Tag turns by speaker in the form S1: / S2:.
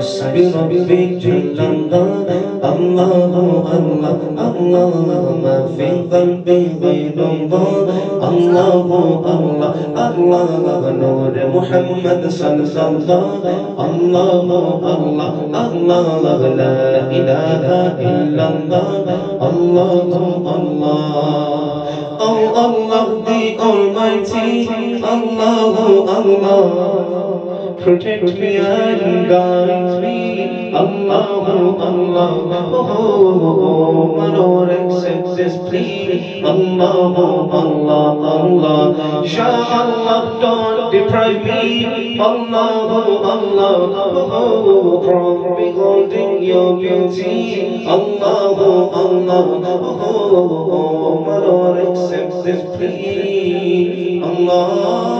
S1: حسبي ربي جل الله الله الله الله ما في قلبي غير الله الله الله الله نور محمد صلى الله الله الله الله لا إله إلا الله الله الله Oh Allah the Almighty Allah Allah protect me and guide me Allah Allah oh my Lord accept this plea Allah Allah Allah Sha'Allah don't deprive me Allah Allah oh from beholding your beauty Allah Allah oh my Lord accept this plea Allah